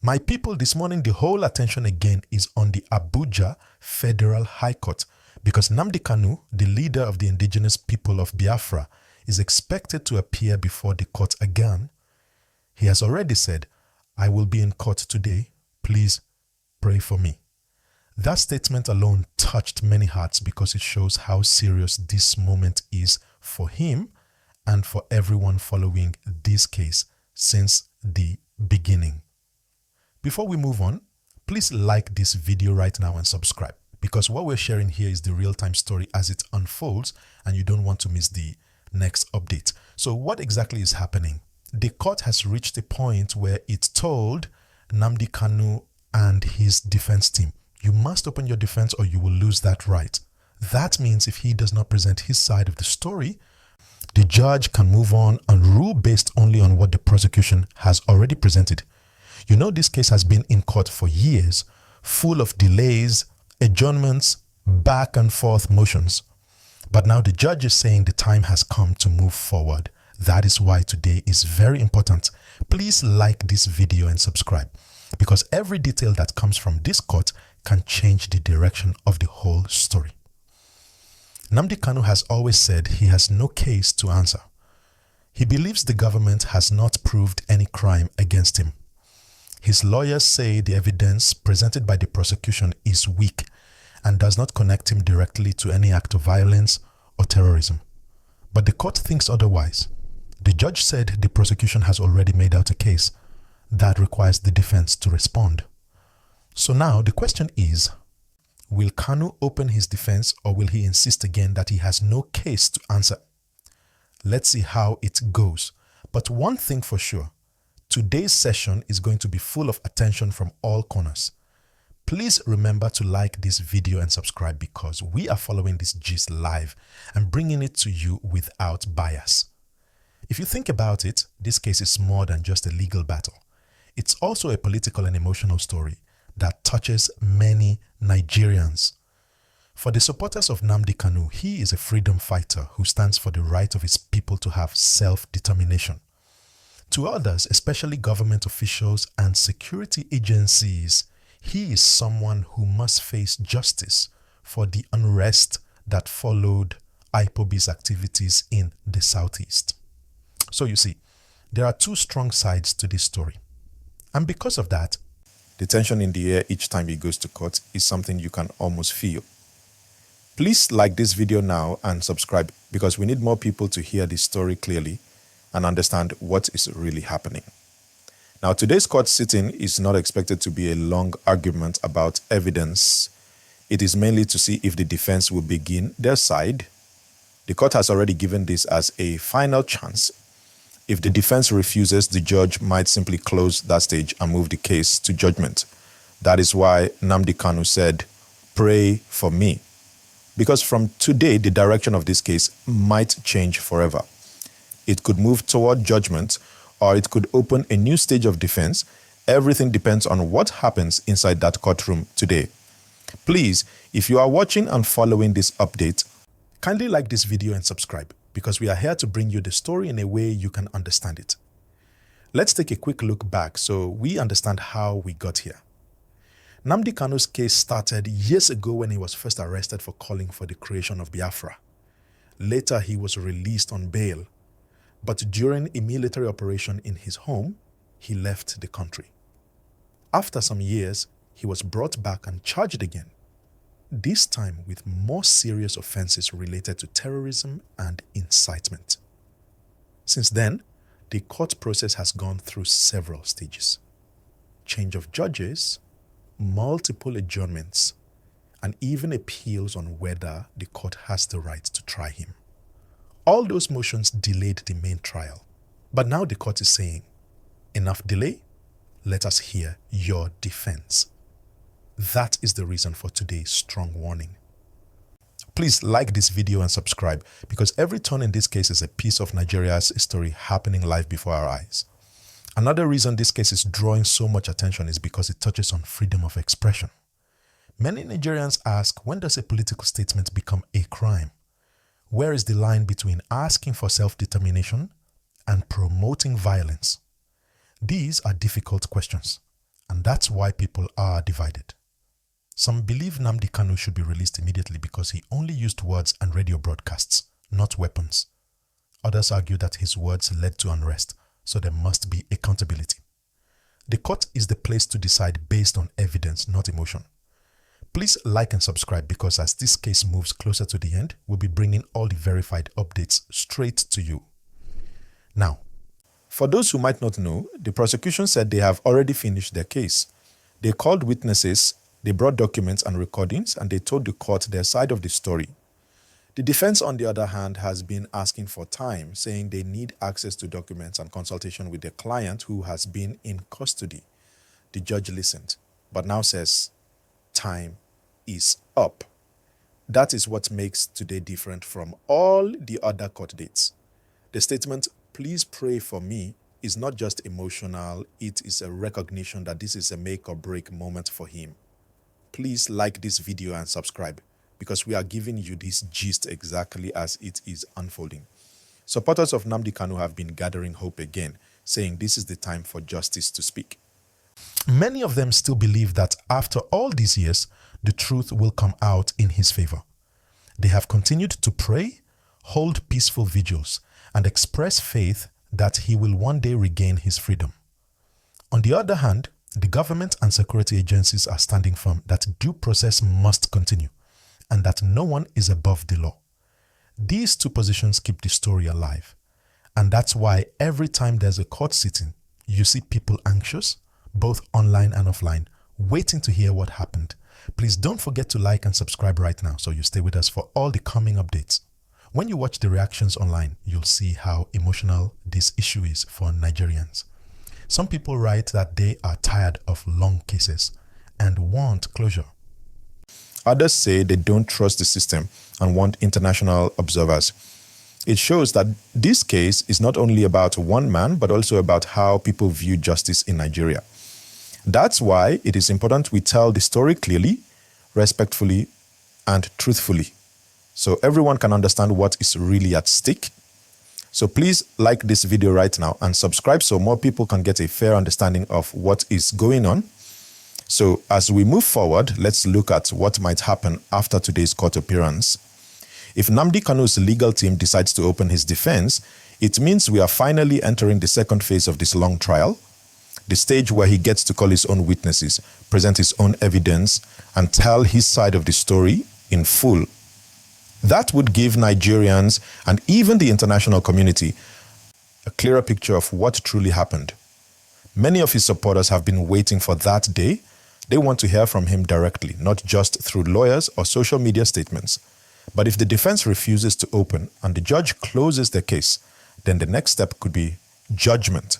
My people, this morning the whole attention again is on the Abuja Federal High Court because Nnamdi Kanu, the leader of the indigenous people of Biafra, is expected to appear before the court again. He has already said, "I will be in court today. Please pray for me." That statement alone touched many hearts because it shows how serious this moment is for him and for everyone following this case since the beginning. Before we move on, please like this video right now and subscribe because what we're sharing here is the real-time story as it unfolds and you don't want to miss the next update. So what exactly is happening? The court has reached a point where it told Nnamdi Kanu and his defense team, you must open your defense or you will lose that right. That means if he does not present his side of the story, the judge can move on and rule based only on what the prosecution has already presented. You know, this case has been in court for years, full of delays, adjournments, back and forth motions. But now the judge is saying the time has come to move forward. That is why today is very important. Please like this video and subscribe because every detail that comes from this court can change the direction of the whole story. Nnamdi Kanu has always said he has no case to answer. He believes the government has not proved any crime against him. His lawyers say the evidence presented by the prosecution is weak and does not connect him directly to any act of violence or terrorism. But the court thinks otherwise. The judge said the prosecution has already made out a case that requires the defense to respond. So now the question is, will Kanu open his defense or will he insist again that he has no case to answer? Let's see how it goes. But one thing for sure, today's session is going to be full of attention from all corners. Please remember to like this video and subscribe because we are following this gist live and bringing it to you without bias. If you think about it, this case is more than just a legal battle. It's also a political and emotional story that touches many Nigerians. For the supporters of Nnamdi Kanu, he is a freedom fighter who stands for the right of his people to have self-determination. To others, especially government officials and security agencies, he is someone who must face justice for the unrest that followed IPOB's activities in the southeast. So you see, there are two strong sides to this story. And because of that, the tension in the air each time he goes to court is something you can almost feel. Please like this video now and subscribe because we need more people to hear this story clearly and understand what is really happening. Now, today's court sitting is not expected to be a long argument about evidence. It is mainly to see if the defense will begin their side. The court has already given this as a final chance. If the defense refuses, the judge might simply close that stage and move the case to judgment. That is why Nnamdi Kanu said, "Pray for me." Because from today, the direction of this case might change forever. It could move toward judgment or it could open a new stage of defense. Everything depends on what happens inside that courtroom today. Please, if you are watching and following this update, kindly like this video and subscribe because we are here to bring you the story in a way you can understand it. Let's take a quick look back so we understand how we got here. Nnamdi Kanu's case started years ago when he was first arrested for calling for the creation of Biafra. Later, he was released on bail. But during a military operation in his home, he left the country. After some years, he was brought back and charged again, this time with more serious offenses related to terrorism and incitement. Since then, the court process has gone through several stages. Change of judges, multiple adjournments, and even appeals on whether the court has the right to try him. All those motions delayed the main trial. But now the court is saying, enough delay, let us hear your defense. That is the reason for today's strong warning. Please like this video and subscribe because every turn in this case is a piece of Nigeria's story happening live before our eyes. Another reason this case is drawing so much attention is because it touches on freedom of expression. Many Nigerians ask, when does a political statement become a crime? Where is the line between asking for self-determination and promoting violence? These are difficult questions, and that's why people are divided. Some believe Nnamdi Kanu should be released immediately because he only used words and radio broadcasts, not weapons. Others argue that his words led to unrest, so there must be accountability. The court is the place to decide based on evidence, not emotion. Please like and subscribe because as this case moves closer to the end, we'll be bringing all the verified updates straight to you. Now, for those who might not know, the prosecution said they have already finished their case. They called witnesses, they brought documents and recordings, and they told the court their side of the story. The defense, on the other hand, has been asking for time, saying they need access to documents and consultation with their client who has been in custody. The judge listened, but now says time is up. That is what makes today different from all the other court dates. The statement, "Please pray for me," is not just emotional, it is a recognition that this is a make or break moment for him. Please like this video and subscribe because we are giving you this gist exactly as it is unfolding. Supporters of Nnamdi Kanu have been gathering hope again, saying this is the time for justice to speak. Many of them still believe that after all these years, the truth will come out in his favor. They have continued to pray, hold peaceful vigils, and express faith that he will one day regain his freedom. On the other hand, the government and security agencies are standing firm that due process must continue and that no one is above the law. These two positions keep the story alive, and that's why every time there's a court sitting, you see people anxious, both online and offline, waiting to hear what happened. Please don't forget to like and subscribe right now so you stay with us for all the coming updates. When you watch the reactions online, you'll see how emotional this issue is for Nigerians. Some people write that they are tired of long cases and want closure. Others say they don't trust the system and want international observers. It shows that this case is not only about one man, but also about how people view justice in Nigeria. That's why it is important we tell the story clearly, respectfully, and truthfully, so everyone can understand what is really at stake. So please like this video right now and subscribe so more people can get a fair understanding of what is going on. So as we move forward, let's look at what might happen after today's court appearance. If Nnamdi Kanu's legal team decides to open his defense, it means we are finally entering the second phase of this long trial, the stage where he gets to call his own witnesses, present his own evidence, and tell his side of the story in full. That would give Nigerians and even the international community a clearer picture of what truly happened. Many of his supporters have been waiting for that day. They want to hear from him directly, not just through lawyers or social media statements. But if the defense refuses to open and the judge closes the case, then the next step could be judgment.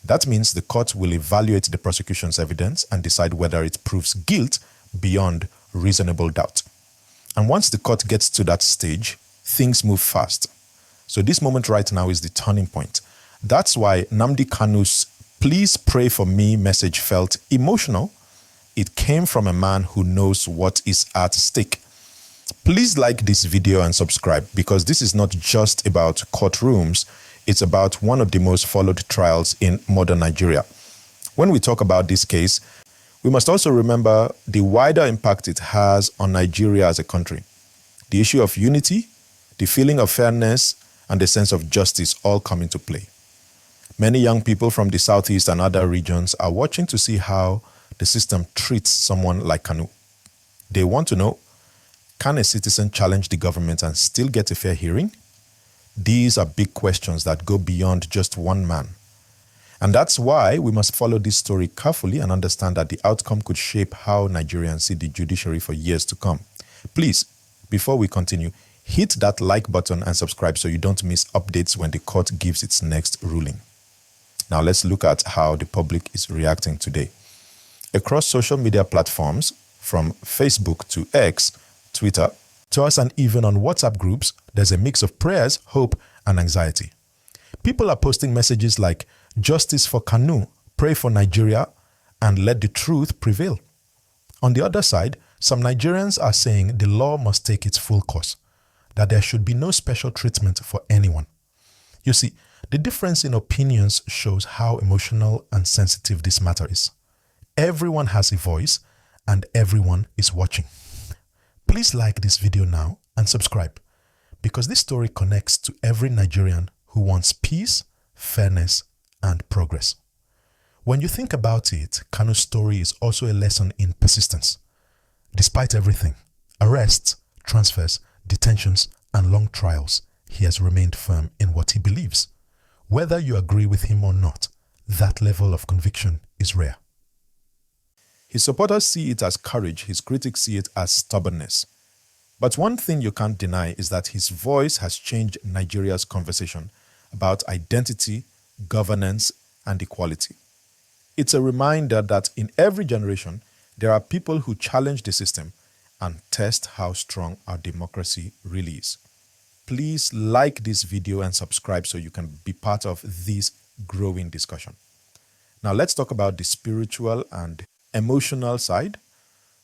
That means the court will evaluate the prosecution's evidence and decide whether it proves guilt beyond reasonable doubt. And once the court gets to that stage, things move fast. So this moment right now is the turning point. That's why Nnamdi Kanu's "Please pray for me" message felt emotional. It came from a man who knows what is at stake. Please like this video and subscribe because this is not just about courtrooms. It's about one of the most followed trials in modern Nigeria. When we talk about this case, we must also remember the wider impact it has on Nigeria as a country. The issue of unity, the feeling of fairness, and the sense of justice all come into play. Many young people from the southeast and other regions are watching to see how the system treats someone like Kanu. They want to know, can a citizen challenge the government and still get a fair hearing? These are big questions that go beyond just one man. And that's why we must follow this story carefully and understand that the outcome could shape how Nigerians see the judiciary for years to come. Please, before we continue, hit that like button and subscribe so you don't miss updates when the court gives its next ruling. Now let's look at how the public is reacting today. Across social media platforms, from Facebook to X, Twitter, to us and even on WhatsApp groups, there's a mix of prayers, hope, and anxiety. People are posting messages like, "Justice for Kanu, pray for Nigeria, and let the truth prevail." On the other side, some Nigerians are saying the law must take its full course, that there should be no special treatment for anyone. You see, the difference in opinions shows how emotional and sensitive this matter is. Everyone has a voice and everyone is watching. Please like this video now and subscribe, because this story connects to every Nigerian who wants peace, fairness, and progress. When you think about it, Kanu's story is also a lesson in persistence. Despite everything, arrests, transfers, detentions, and long trials, he has remained firm in what he believes. Whether you agree with him or not, that level of conviction is rare. His supporters see it as courage, his critics see it as stubbornness. But one thing you can't deny is that his voice has changed Nigeria's conversation about identity, governance, and equality. It's a reminder that in every generation, there are people who challenge the system and test how strong our democracy really is. Please like this video and subscribe so you can be part of this growing discussion. Now let's talk about the spiritual and emotional side.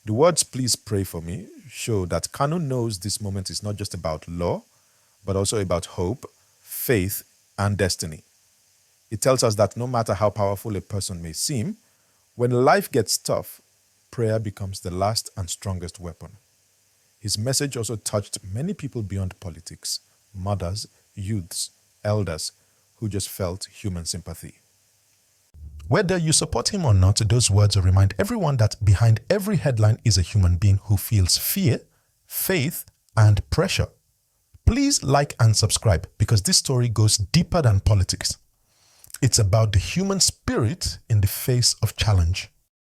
The words "please pray for me" show that Kanu knows this moment is not just about law, but also about hope, faith, and destiny. It tells us that no matter how powerful a person may seem, when life gets tough, prayer becomes the last and strongest weapon. His message also touched many people beyond politics, mothers, youths, elders, who just felt human sympathy. Whether you support him or not, those words remind everyone that behind every headline is a human being who feels fear, faith, and pressure. Please like and subscribe, because this story goes deeper than politics. It's about the human spirit in the face of challenge.